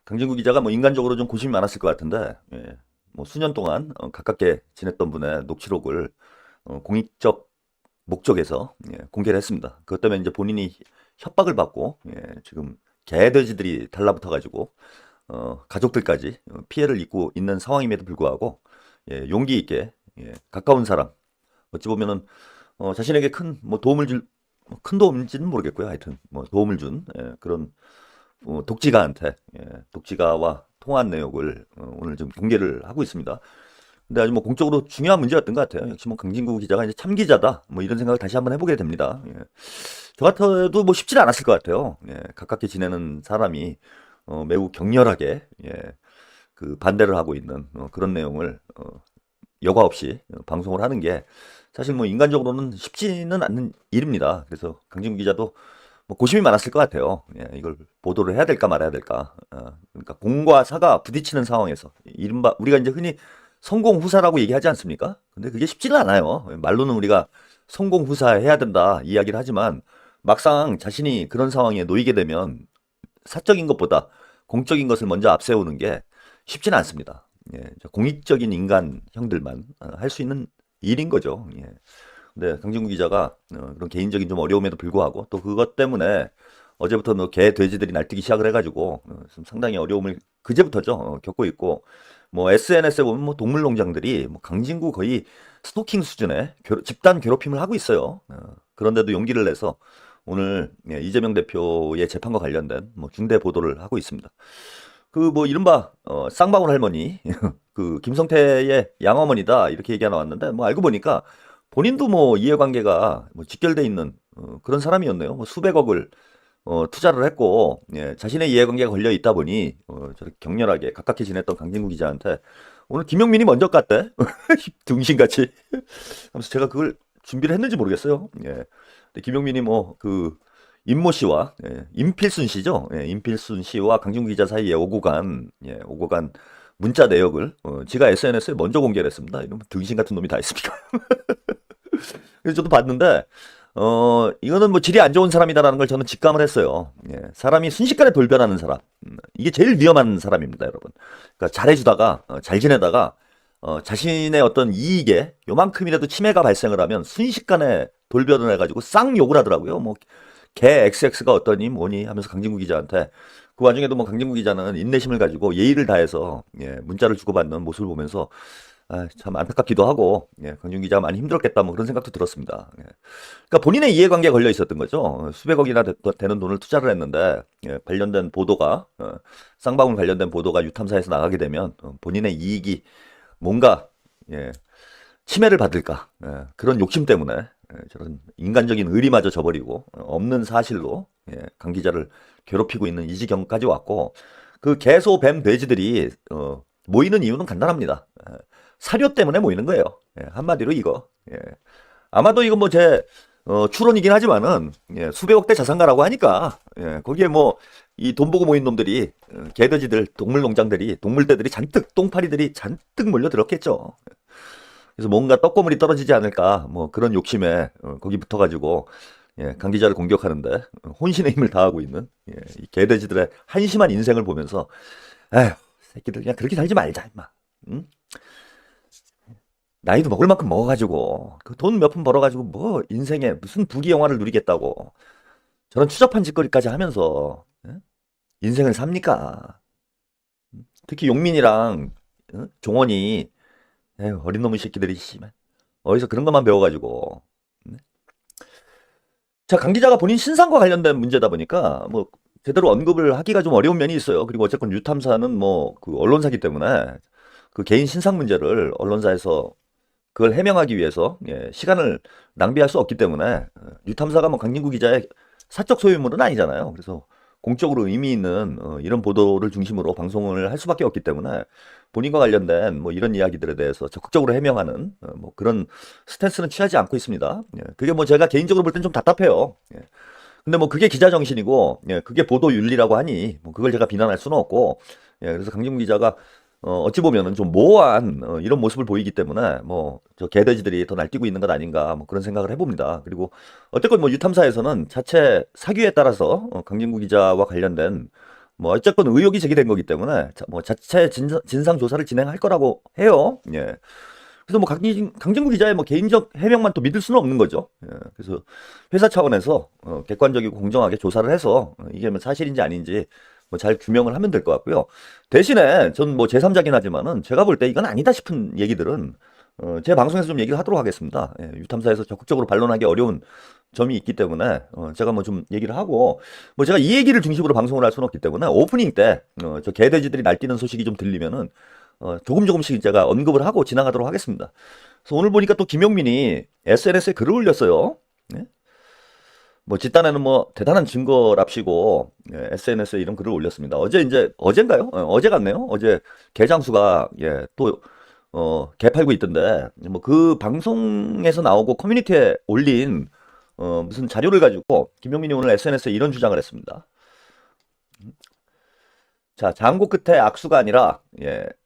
강진구 기자가 뭐 인간적으로 좀 고심이 많았을 것 같은데, 뭐 수년 동안 가깝게 지냈던 분의 녹취록을 공익적 목적에서 공개를 했습니다. 그것 때문에 이제 본인이 협박을 받고 지금 개돼지들이 달라붙어가지고 가족들까지 피해를 입고 있는 상황임에도 불구하고 용기 있게 가까운 사람, 어찌 보면은 자신에게 큰 뭐 도움을 줄 큰 도움인지는 모르겠고요. 하여튼 뭐 도움을 준 그런 독지가한테 독지가와 통화한 내용을 오늘 좀 공개를 하고 있습니다. 근데 아주 뭐 공적으로 중요한 문제였던 것 같아요. 역시 뭐 강진구 기자가 이제 참 기자다 뭐 이런 생각을 다시 한번 해보게 됩니다. 저 같아도 뭐 쉽지는 않았을 것 같아요. 가깝게 지내는 사람이 매우 격렬하게 그 반대를 하고 있는 그런 내용을 여과 없이 방송을 하는 게 사실 뭐 인간적으로는 쉽지는 않는 일입니다. 그래서 강진구 기자도 뭐 고심이 많았을 것 같아요. 이걸 보도를 해야 될까 말아야 될까. 그러니까 공과 사가 부딪히는 상황에서 이른바 우리가 이제 흔히 성공 후사라고 얘기하지 않습니까? 근데 그게 쉽지는 않아요. 말로는 우리가 성공 후사 해야 된다 이야기를 하지만 막상 자신이 그런 상황에 놓이게 되면 사적인 것보다 공적인 것을 먼저 앞세우는 게 쉽지는 않습니다. 공익적인 인간 형들만 할 수 있는 일인 거죠. 네, 강진구 기자가 그런 개인적인 좀 어려움에도 불구하고 또 그것 때문에 어제부터 뭐 개, 돼지들이 날뛰기 시작을 해가지고 좀 상당히 어려움을 그제부터죠 겪고 있고 뭐 SNS에 보면 뭐 동물농장들이 뭐 강진구 거의 스토킹 수준의 집단 괴롭힘을 하고 있어요. 그런데도 용기를 내서 오늘 이재명 대표의 재판과 관련된 뭐 중대 보도를 하고 있습니다. 그 뭐 이른바 쌍방울 할머니 그 김성태의 양어머니다 이렇게 얘기가 나왔는데 뭐 알고 보니까 본인도 뭐 이해관계가 뭐 직결돼 있는 그런 사람이었네요. 뭐 수백억을 투자를 했고 자신의 이해관계가 걸려 있다 보니 저렇게 격렬하게 가깝게 지냈던 강진구 기자한테 오늘 김용민이 먼저 갔대 등신같이 하면서 제가 그걸 준비를 했는지 모르겠어요. 근데 김용민이 뭐 그 임모 씨와 임필순 씨죠. 임필순 씨와 강진구 기자 사이에 오고 간 문자 내역을 지가 SNS에 먼저 공개를 했습니다. 이런 등신 같은 놈이 다 있습니까? 그래서 저도 봤는데 이거는 뭐 질이 안 좋은 사람이다라는 걸 저는 직감을 했어요. 사람이 순식간에 돌변하는 사람. 이게 제일 위험한 사람입니다, 여러분. 그러니까 잘해주다가, 잘 지내다가, 자신의 어떤 이익에 요만큼이라도 침해가 발생을 하면 순식간에 돌변을 해가지고 쌍 욕을 하더라고요. 뭐, 개 XX가 어떠니 뭐니 하면서 강진구 기자한테 그 와중에도 뭐 강진구 기자는 인내심을 가지고 예의를 다해서 문자를 주고받는 모습을 보면서 참 안타깝기도 하고 강준 기자가 많이 힘들었겠다 뭐 그런 생각도 들었습니다. 그러니까 본인의 이해관계에 걸려 있었던 거죠. 수백억이나 되는 돈을 투자를 했는데 관련된 보도가 쌍방울 관련된 보도가 유탐사에서 나가게 되면 본인의 이익이 뭔가 침해를 받을까 그런 욕심 때문에 저런 인간적인 의리마저 저버리고 없는 사실로 강 기자를 괴롭히고 있는 이 지경까지 왔고 그 개소 뱀 돼지들이 모이는 이유는 간단합니다. 사료 때문에 모이는 거예요. 한마디로 이거. 아마도 이건 뭐 제 추론이긴 하지만은 수백억대 자산가라고 하니까 거기에 뭐 이 돈 보고 모인 놈들이 개돼지들 동물농장들이 동물떼들이 잔뜩 똥파리들이 잔뜩 몰려들었겠죠. 그래서 뭔가 떡고물이 떨어지지 않을까 뭐 그런 욕심에 거기 붙어가지고 강 기자를 공격하는데 혼신의 힘을 다하고 있는 이 개돼지들의 한심한 인생을 보면서 에휴 새끼들 그냥 그렇게 살지 말자 임마. 응? 나이도 먹을 만큼 먹어가지고 그 돈 몇 푼 벌어가지고 뭐 인생에 무슨 부귀영화를 누리겠다고 저런 추접한 짓거리까지 하면서 인생을 삽니까? 특히 용민이랑 종원이 에휴, 어린 놈의 새끼들이 씨발 어디서 그런 것만 배워가지고 자, 강 기자가 본인 신상과 관련된 문제다 보니까 뭐 제대로 언급을 하기가 좀 어려운 면이 있어요. 그리고 어쨌건 유탐사는 뭐 그 언론사기 때문에 그 개인 신상 문제를 언론사에서 그걸 해명하기 위해서 시간을 낭비할 수 없기 때문에 유탐사가 뭐 강진구 기자의 사적 소유물은 아니잖아요. 그래서 공적으로 의미 있는 이런 보도를 중심으로 방송을 할 수밖에 없기 때문에 본인과 관련된 뭐 이런 이야기들에 대해서 적극적으로 해명하는 뭐 그런 스탠스는 취하지 않고 있습니다. 그게 뭐 제가 개인적으로 볼 땐 좀 답답해요. 근데 뭐 그게 기자 정신이고 그게 보도 윤리라고 하니 뭐 그걸 제가 비난할 수는 없고 그래서 강진구 기자가 어찌 보면은 좀 모호한 이런 모습을 보이기 때문에 뭐 저 개돼지들이 더 날뛰고 있는 것 아닌가 뭐 그런 생각을 해봅니다. 그리고 어쨌건 뭐 유탐사에서는 자체 사규에 따라서 강진구 기자와 관련된 뭐 어쨌건 의혹이 제기된 거기 때문에 뭐 자체 진상 조사를 진행할 거라고 해요. 예. 그래서 뭐 강진구 기자의 뭐 개인적 해명만 또 믿을 수는 없는 거죠. 예. 그래서 회사 차원에서 객관적이고 공정하게 조사를 해서 이게 뭐 사실인지 아닌지 뭐 잘 규명을 하면 될 것 같고요. 대신에 전 뭐 제3자긴 하지만은 제가 볼 때 이건 아니다 싶은 얘기들은 제 방송에서 좀 얘기를 하도록 하겠습니다. 예, 유탐사에서 적극적으로 반론하기 어려운 점이 있기 때문에 제가 뭐 좀 얘기를 하고 뭐 제가 이 얘기를 중심으로 방송을 할 수는 없기 때문에 오프닝 때 저 개돼지들이 날뛰는 소식이 좀 들리면은 조금씩 제가 언급을 하고 지나가도록 하겠습니다. 그래서 오늘 보니까 또 김용민이 SNS에 글을 올렸어요. 네? 뭐 집단에는 뭐 대단한 증거랍시고 SNS에 이런 글을 올렸습니다. 어젠가요? 어제 같네요. 어제 개장수가 또 개팔고 있던데 뭐 그 방송에서 나오고 커뮤니티에 올린 무슨 자료를 가지고 김용민이 오늘 SNS에 이런 주장을 했습니다. 자, 장고 끝에 악수가 아니라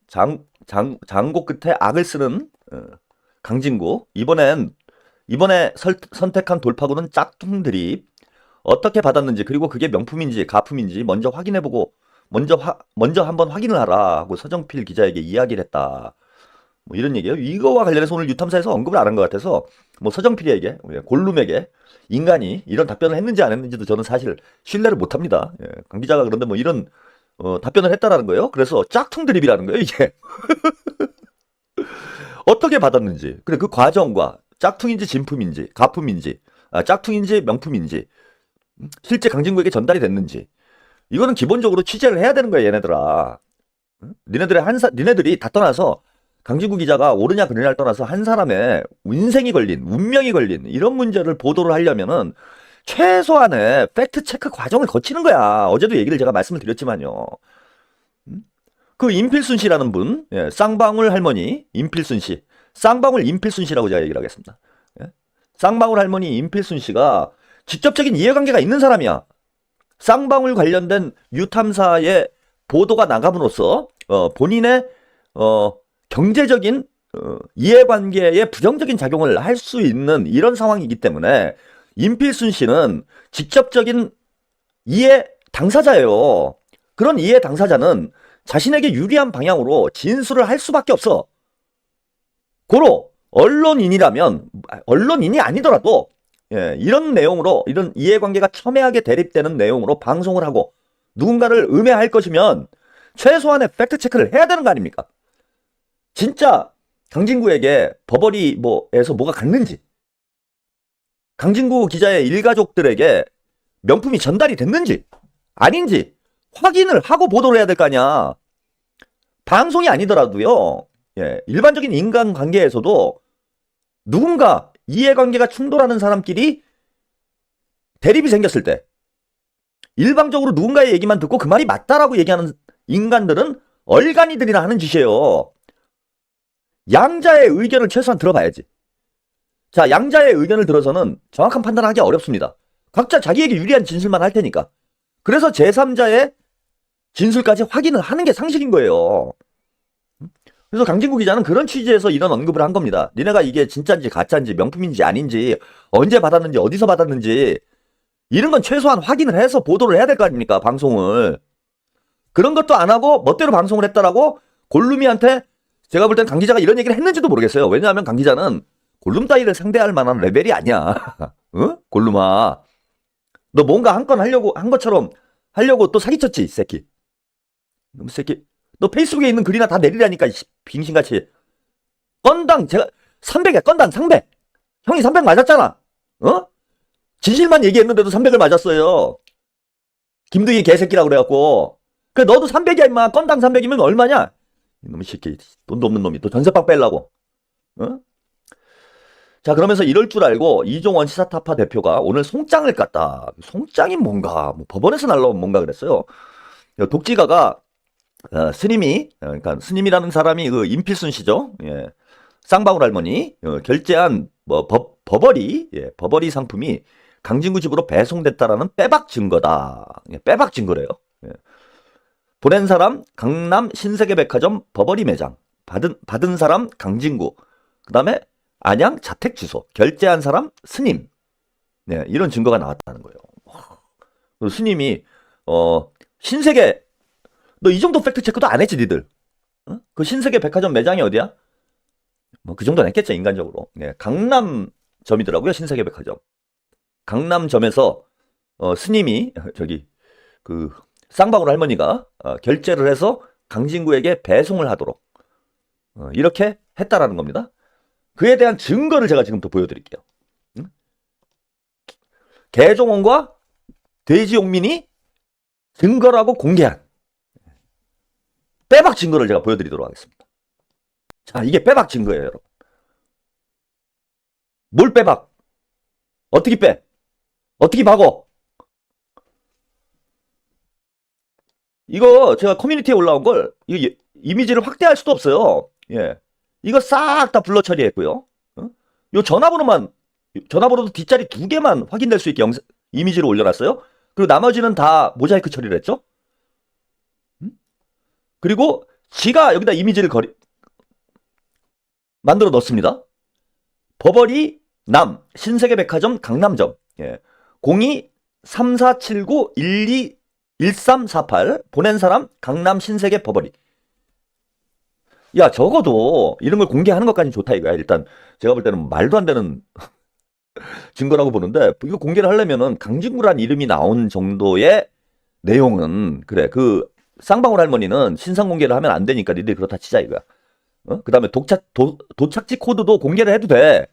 장고 끝에 악을 쓰는 강진구. 이번에 선택한 돌파구는 짝퉁들이 어떻게 받았는지 그리고 그게 명품인지 가품인지 먼저 확인해보고 먼저 한번 확인을 하라고 서정필 기자에게 이야기를 했다. 뭐 이런 얘기예요. 이거와 관련해서 오늘 유탐사에서 언급을 안 한 것 같아서 뭐 서정필에게 골룸에게 인간이 이런 답변을 했는지 안 했는지도 저는 사실 신뢰를 못합니다. 강 기자가 그런데 뭐 이런 답변을 했다라는 거예요. 그래서 짝퉁 드립이라는 거예요, 이게. 어떻게 받았는지, 그래 그 과정과 짝퉁인지 진품인지 가품인지 짝퉁인지 명품인지 실제 강진구에게 전달이 됐는지 이거는 기본적으로 취재를 해야 되는 거야, 얘네들아. 니네들이 다 떠나서 강진구 기자가 옳으냐 그르냐를 떠나서 한 사람의 인생이 걸린 운명이 걸린 이런 문제를 보도를 하려면은 최소한의 팩트 체크 과정을 거치는 거야. 어제도 얘기를 제가 말씀을 드렸지만요. 그 임필순 씨라는 분, 쌍방울 할머니 임필순 씨, 쌍방울 임필순 씨라고 제가 얘기를 하겠습니다. 쌍방울 할머니 임필순 씨가 직접적인 이해관계가 있는 사람이야. 쌍방울 관련된 유탐사의 보도가 나감으로써 본인의 경제적인 이해관계에 부정적인 작용을 할 수 있는 이런 상황이기 때문에 임필순 씨는 직접적인 이해 당사자예요. 그런 이해 당사자는 자신에게 유리한 방향으로 진술을 할 수밖에 없어. 고로 언론인이 아니더라도 이런 내용으로 이런 이해관계가 첨예하게 대립되는 내용으로 방송을 하고 누군가를 음해할 것이면 최소한의 팩트체크를 해야 되는 거 아닙니까? 진짜 강진구에게 버버리 뭐에서 뭐가 갔는지 강진구 기자의 일가족들에게 명품이 전달이 됐는지 아닌지 확인을 하고 보도를 해야 될 거 아니야. 방송이 아니더라도요. 일반적인 인간관계에서도 누군가 이해관계가 충돌하는 사람끼리 대립이 생겼을 때 일방적으로 누군가의 얘기만 듣고 그 말이 맞다라고 얘기하는 인간들은 얼간이들이나 하는 짓이에요. 양자의 의견을 최소한 들어봐야지. 자, 양자의 의견을 들어서는 정확한 판단을 하기 어렵습니다. 각자 자기에게 유리한 진술만 할 테니까. 그래서 제3자의 진술까지 확인을 하는 게 상식인 거예요. 그래서 강진구 기자는 그런 취지에서 이런 언급을 한 겁니다. 니네가 이게 진짜인지 가짜인지 명품인지 아닌지 언제 받았는지 어디서 받았는지 이런 건 최소한 확인을 해서 보도를 해야 될 거 아닙니까, 방송을. 그런 것도 안 하고 멋대로 방송을 했다라고 골룸이한테 제가 볼 땐 강 기자가 이런 얘기를 했는지도 모르겠어요. 왜냐하면 강 기자는 골룸 따위를 상대할 만한 레벨이 아니야. 어? 골룸아. 너 뭔가 한 건 하려고 한 것처럼 하려고 또 사기쳤지, 이 새끼. 이 새끼. 너 페이스북에 있는 글이나 다 내리라니까, 빙신같이. 건당 제가 300이야. 건당 300. 형이 300 맞았잖아. 어? 진실만 얘기했는데도 300을 맞았어요. 김두희 개새끼라고 그래갖고. 그래 너도 300이야 임마. 건당 300이면 얼마냐? 이놈의 새끼. 돈도 없는 놈이 또 전세방 빼려고. 어? 자, 그러면서 이럴 줄 알고 이종원 시사타파 대표가 오늘 송장을 깠다. 송장이 뭔가, 뭐 법원에서 날라온 뭔가 그랬어요. 독지가가 그러니까 스님이라는 사람이 그 임필순 씨죠. 쌍방울 할머니 결제한 뭐 버버리 상품이 강진구 집으로 배송됐다라는 빼박 증거다. 빼박 증거래요. 보낸 사람 강남 신세계백화점 버버리 매장, 받은 사람 강진구, 그 다음에 안양 자택 주소, 결제한 사람 스님. 이런 증거가 나왔다는 거예요. 스님이 신세계, 너 이 정도 팩트 체크도 안 했지, 니들? 어? 그 신세계 백화점 매장이 어디야? 뭐 그 정도는 했겠죠, 인간적으로. 네, 강남점이더라고요, 신세계 백화점. 강남점에서 스님이 저기 그 쌍방울 할머니가 결제를 해서 강진구에게 배송을 하도록 이렇게 했다라는 겁니다. 그에 대한 증거를 제가 지금부터 보여드릴게요. 응? 개종원과 돼지용민이 증거라고 공개한 빼박 증거를 제가 보여드리도록 하겠습니다. 자, 이게 빼박 증거예요, 여러분. 뭘 빼박? 어떻게 빼? 어떻게 박어? 이거 제가 커뮤니티에 올라온 걸 이거 이미지를 확대할 수도 없어요. 예, 이거 싹 다 블러 처리했고요. 어? 요 전화번호도 뒷자리 2개만 확인될 수 있게 이미지를 올려놨어요. 그리고 나머지는 다 모자이크 처리를 했죠. 그리고 지가 여기다 이미지를 만들어 넣습니다. 버버리 남 신세계백화점 강남점 02-3479-12-1348 보낸 사람 강남 신세계 버버리. 야, 적어도 이런 걸 공개하는 것까지는 좋다 이거야. 일단 제가 볼 때는 말도 안 되는 증거라고 보는데, 이거 공개를 하려면은 강진구란 이름이 나온 정도의 내용은, 그래, 그 쌍방울 할머니는 신상 공개를 하면 안 되니까 니들이 그렇다 치자 이거야. 그 다음에 도착지 코드도 공개를 해도 돼.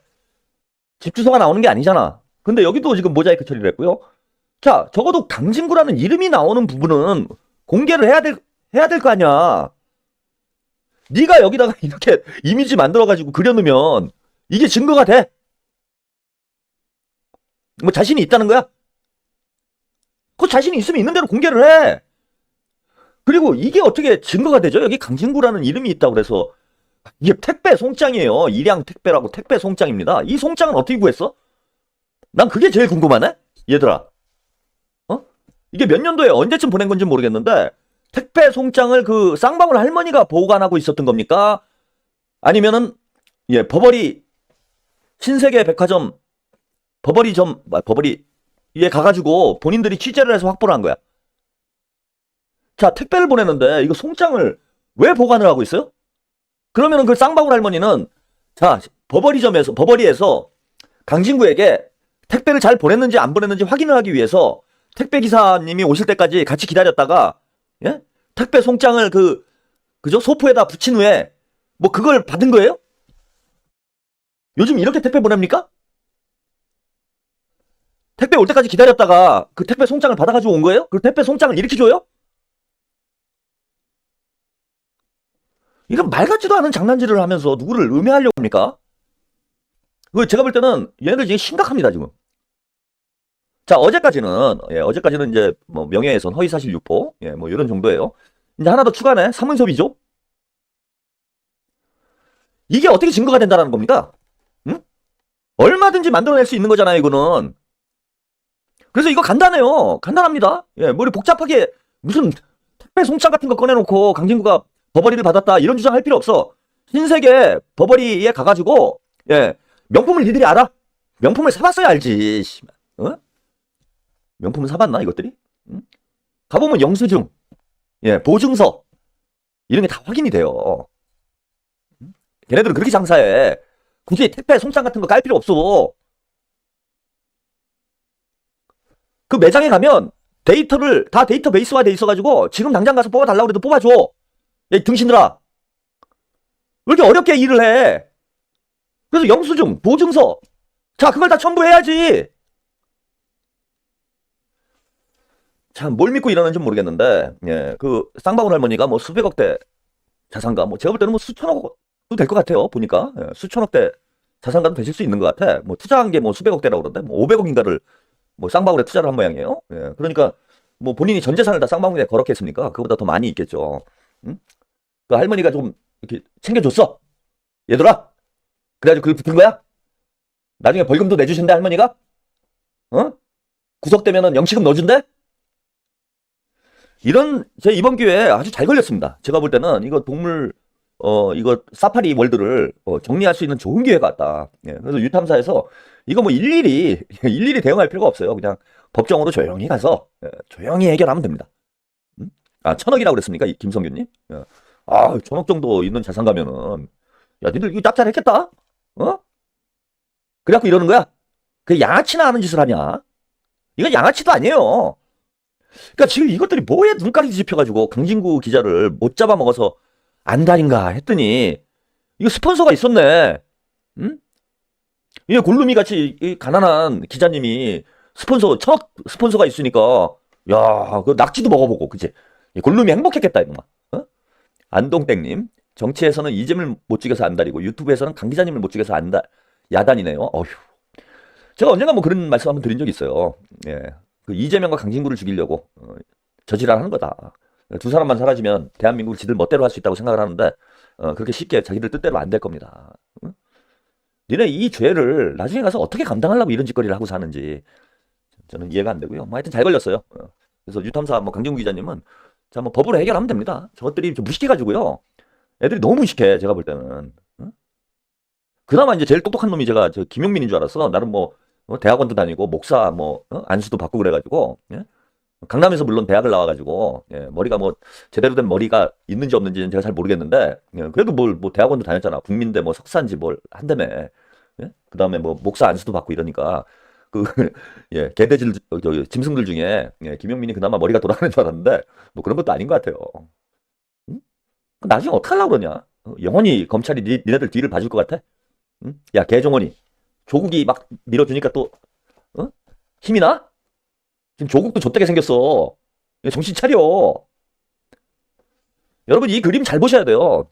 집 주소가 나오는 게 아니잖아. 근데 여기도 지금 모자이크 처리를 했고요. 자, 적어도 강진구라는 이름이 나오는 부분은 공개를 해야 될 거 아니야. 네가 여기다가 이렇게 이미지 만들어가지고 그려놓으면 이게 증거가 돼? 뭐 자신이 있다는 거야? 그 자신이 있으면 있는 대로 공개를 해. 그리고 이게 어떻게 증거가 되죠? 여기 강진구라는 이름이 있다고 그래서 이게 택배 송장이에요. 일양 택배라고 택배 송장입니다. 이 송장은 어떻게 구했어? 난 그게 제일 궁금하네? 얘들아. 이게 몇 년도에 언제쯤 보낸 건지 모르겠는데 택배 송장을 그 쌍방울 할머니가 보관하고 있었던 겁니까? 아니면은 버버리 신세계 백화점 버버리에 가가지고 본인들이 취재를 해서 확보를 한 거야. 자, 택배를 보냈는데 이거 송장을 왜 보관을 하고 있어요? 그러면은 그 쌍방울 할머니는 자, 버버리에서 강진구에게 택배를 잘 보냈는지 안 보냈는지 확인을 하기 위해서 택배 기사님이 오실 때까지 같이 기다렸다가 택배 송장을 그죠? 소포에다 붙인 후에 뭐 그걸 받은 거예요? 요즘 이렇게 택배 보냅니까? 택배 올 때까지 기다렸다가 그 택배 송장을 받아가지고 온 거예요? 그 택배 송장을 이렇게 줘요? 이건 말 같지도 않은 장난질을 하면서 누구를 음해하려고 합니까? 제가 볼 때는 얘네들 지금 심각합니다, 지금. 자, 어제까지는 이제 뭐 명예훼손, 허위사실 유포, 뭐 이런 정도예요. 이제 하나 더 추가네. 사문서비죠? 이게 어떻게 증거가 된다는 겁니까? 응? 얼마든지 만들어낼 수 있는 거잖아요, 이거는. 그래서 이거 간단해요. 간단합니다. 뭐 복잡하게 무슨 택배 송장 같은 거 꺼내놓고 강진구가 버버리를 받았다 이런 주장할 필요 없어. 신세계 버버리에 가가지고 명품을 니들이 알아? 명품을 사봤어야 알지. 명품을 사봤나 이것들이? 응? 가보면 영수증, 보증서 이런 게 다 확인이 돼요. 걔네들은 그렇게 장사해. 굳이 택배 송장 같은 거 깔 필요 없어. 그 매장에 가면 데이터를 다 데이터베이스화 돼 있어가지고 지금 당장 가서 뽑아달라고 그래도 뽑아줘. 야, 이 등신들아. 왜 이렇게 어렵게 일을 해? 그래서 영수증, 보증서. 자, 그걸 다 첨부해야지. 참, 뭘 믿고 이러는지 모르겠는데, 그 쌍방울 할머니가 뭐 수백억대 자산가, 뭐 제가 볼 때는 뭐 수천억도 될 것 같아요. 보니까 수천억대 자산가도 되실 수 있는 것 같아. 뭐 투자한 게 뭐 수백억대라고 그러는데, 뭐 500억인가를 뭐 쌍방울에 투자를 한 모양이에요. 그러니까 뭐 본인이 전 재산을 다 쌍방울에 걸었겠습니까? 그거보다 더 많이 있겠죠. 응? 그 할머니가 좀 이렇게 챙겨줬어. 얘들아. 그래가지고 그게 붙은 거야? 나중에 벌금도 내주신대 할머니가? 구속되면은 영치금 넣어준대? 제 이번 기회에 아주 잘 걸렸습니다. 제가 볼 때는 이거 이거 사파리 월드를 정리할 수 있는 좋은 기회가 왔다. 그래서 유탐사에서 이거 뭐 일일이 대응할 필요가 없어요. 그냥 법정으로 조용히 가서 조용히 해결하면 됩니다. 아, 1,000억이라고 그랬습니까? 김성균님? 예. 아, 1,000억 정도 있는 자산 가면은, 야, 니들 이거 짭짤했겠다? 어? 그래갖고 이러는 거야? 그 양아치나 하는 짓을 하냐? 이건 양아치도 아니에요. 그러니까 지금 이것들이 뭐에 눈깔이 뒤집혀가지고 강진구 기자를 못 잡아먹어서 안달인가 했더니, 이거 스폰서가 있었네. 응? 이게 골룸이 같이 이 가난한 기자님이 스폰서, 1,000억 스폰서가 있으니까, 야, 그 낙지도 먹어보고, 그치? 이 골룸이 행복했겠다, 이놈아. 어? 안동땡님, 정치에서는 이재명을 못 죽여서 안달이고, 유튜브에서는 강 기자님을 못 죽여서 안달, 야단이네요. 어휴. 제가 언젠가 뭐 그런 말씀 한번 드린 적이 있어요. 예. 그 이재명과 강진구를 죽이려고, 저지랄 하는 거다. 두 사람만 사라지면 대한민국을 지들 멋대로 할 수 있다고 생각을 하는데, 그렇게 쉽게 자기들 뜻대로 안 될 겁니다. 응? 니네 이 죄를 나중에 가서 어떻게 감당하려고 이런 짓거리를 하고 사는지 저는 이해가 안 되고요. 뭐 하여튼 잘 걸렸어요. 그래서 유탐사 뭐 강진구 기자님은 자 뭐 법으로 해결하면 됩니다. 저것들이 좀 무식해가지고요. 애들이 너무 무식해 제가 볼 때는. 응? 그나마 이제 제일 똑똑한 놈이 제가 저 김용민인 줄 알았어. 나름 뭐 대학원도 다니고 목사 뭐 안수도 받고 그래가지고 예? 강남에서 물론 대학을 나와가지고 예, 머리가 뭐 제대로 된 머리가 있는지 없는지는 제가 잘 모르겠는데 예, 그래도 뭐 대학원도 다녔잖아. 국민대 뭐 석사인지 뭘 한다며. 예? 그 다음에 뭐 목사 안수도 받고 이러니까 그 예, 개돼지 짐승들 중에 예, 김용민이 그나마 머리가 돌아가는 줄 알았는데 뭐 그런 것도 아닌 것 같아요. 응? 나중에 어떻게 하려고 그러냐? 영원히 검찰이 니네들 뒤를 봐줄 것 같아? 응? 야 개종원이 조국이 막 밀어주니까 또 힘이 나? 지금 조국도 좆되게 생겼어. 정신 차려. 여러분 이 그림 잘 보셔야 돼요.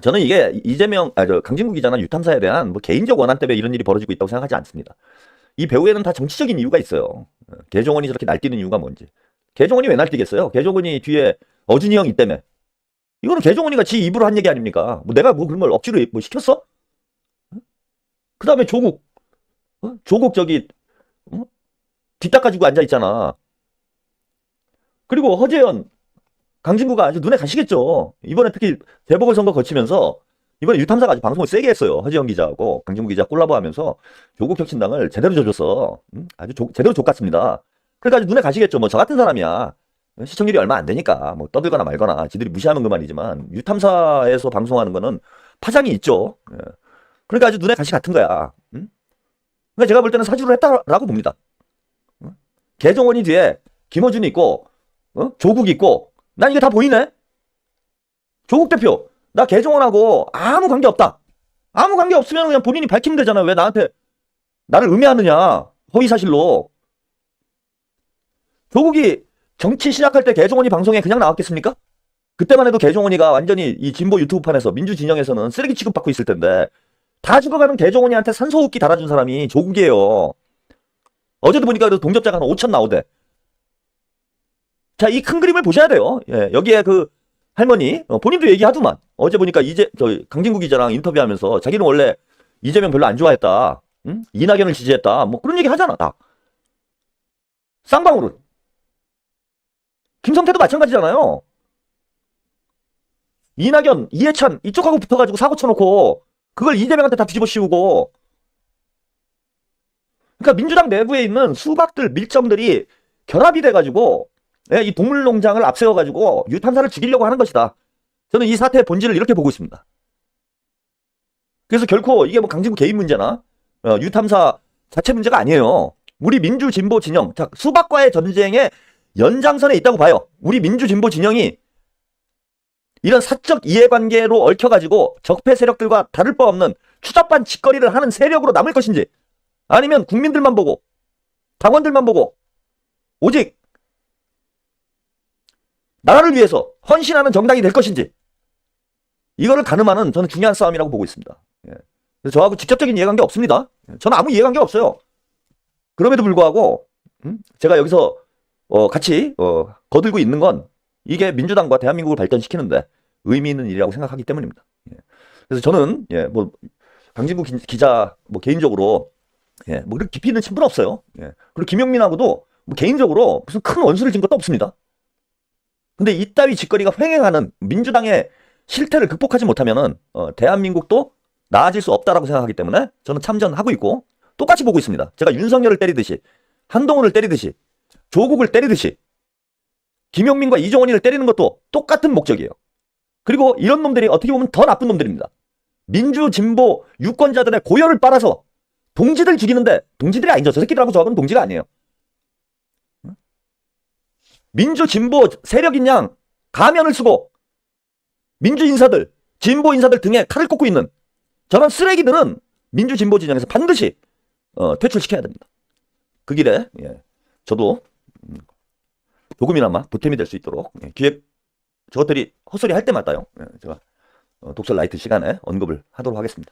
저는 이게 이재명, 저 강진구 기자나 유탐사에 대한 뭐 개인적 원한 때문에 이런 일이 벌어지고 있다고 생각하지 않습니다. 이 배우에는 다 정치적인 이유가 있어요. 개종원이 저렇게 날뛰는 이유가 뭔지. 개종원이 왜 날뛰겠어요? 개종원이 뒤에 어준이 형이 때문에. 이거는 개종원이가 지 입으로 한 얘기 아닙니까? 뭐 내가 뭐 그런 걸 억지로 뭐 시켰어? 그 다음에 조국, 조국 저기 뒷닦아지고 앉아 있잖아. 그리고 허재현, 강진구가 아주 눈에 가시겠죠. 이번에 특히 재보궐선거 거치면서 이번에 유탐사가 아주 방송을 세게 했어요. 허재현 기자하고 강진구 기자 콜라보하면서 조국 혁신당을 제대로 줘줬어. 아주 제대로 족같습니다. 그러니까 아주 눈에 가시겠죠. 뭐 저 같은 사람이야. 시청률이 얼마 안 되니까 뭐 떠들거나 말거나 지들이 무시하면 그만이지만 유탐사에서 방송하는 거는 파장이 있죠. 예. 그러니까 아주 눈에 가시 같은 거야. 그러니까 제가 볼 때는 사주를 했다라고 봅니다. 개정원이 뒤에 김어준이 있고 조국이 있고 난 이게 다 보이네. 조국 대표 나 개정원하고 아무 관계 없다. 아무 관계 없으면 그냥 본인이 밝히면 되잖아. 왜 나한테 나를 음해하느냐. 허위사실로. 조국이 정치 시작할 때 개정원이 방송에 그냥 나왔겠습니까? 그때만 해도 개정원이가 완전히 이 진보 유튜브판에서 민주 진영에서는 쓰레기 취급받고 있을 텐데 다 죽어가는 개정원이한테 산소호흡기 달아준 사람이 조국이에요. 어제도 보니까 동접자가 한 5천 나오대. 자, 이 큰 그림을 보셔야 돼요. 예, 여기에 그 할머니 본인도 얘기하더만. 어제 보니까 강진구 기자랑 인터뷰하면서 자기는 원래 이재명 별로 안 좋아했다. 응? 이낙연을 지지했다. 뭐 그런 얘기 하잖아. 다. 쌍방울은. 김성태도 마찬가지잖아요. 이낙연, 이해찬 이쪽하고 붙어가지고 사고 쳐놓고 그걸 이재명한테 다 뒤집어 씌우고. 그러니까 민주당 내부에 있는 수박들 밀정들이 결합이 돼가지고 예, 이 동물농장을 앞세워가지고 유탐사를 죽이려고 하는 것이다. 저는 이 사태의 본질을 이렇게 보고 있습니다. 그래서 결코 이게 뭐 강진구 개인 문제나 유탐사 자체 문제가 아니에요. 우리 민주 진보 진영, 자, 수박과의 전쟁의 연장선에 있다고 봐요. 우리 민주 진보 진영이 이런 사적 이해관계로 얽혀가지고 적폐 세력들과 다를 바 없는 추잡한 짓거리를 하는 세력으로 남을 것인지 아니면 국민들만 보고 당원들만 보고 오직 나라를 위해서 헌신하는 정당이 될 것인지 이거를 가늠하는 저는 중요한 싸움이라고 보고 있습니다. 예. 그래서 저하고 직접적인 이해관계 없습니다. 저는 아무 이해관계 없어요. 그럼에도 불구하고 제가 여기서 같이 거들고 있는 건 이게 민주당과 대한민국을 발전시키는데 의미 있는 일이라고 생각하기 때문입니다. 예. 그래서 저는 뭐 강진구 기자 뭐 개인적으로 뭐 그렇게 깊이 있는 친분은 없어요. 예. 그리고 김용민하고도 뭐 개인적으로 무슨 큰 원수를 진 것도 없습니다. 근데 이따위 짓거리가 횡행하는 민주당의 실태를 극복하지 못하면은 대한민국도 나아질 수 없다라고 생각하기 때문에 저는 참전하고 있고 똑같이 보고 있습니다. 제가 윤석열을 때리듯이 한동훈을 때리듯이 조국을 때리듯이 김용민과 이종원이를 때리는 것도 똑같은 목적이에요. 그리고 이런 놈들이 어떻게 보면 더 나쁜 놈들입니다. 민주, 진보, 유권자들의 고열을 빨아서 동지들 죽이는데, 동지들이 아니죠. 저 새끼들하고 저하고는 동지가 아니에요. 민주, 진보 세력인 양 가면을 쓰고 민주 인사들, 진보 인사들 등에 칼을 꽂고 있는 저런 쓰레기들은 민주, 진보 진영에서 반드시 퇴출시켜야 됩니다. 그 길에 저도 조금이나마 보탬이 될 수 있도록 기획 저것들이 헛소리 할 때마다요. 제가 독설 라이트 시간에 언급을 하도록 하겠습니다.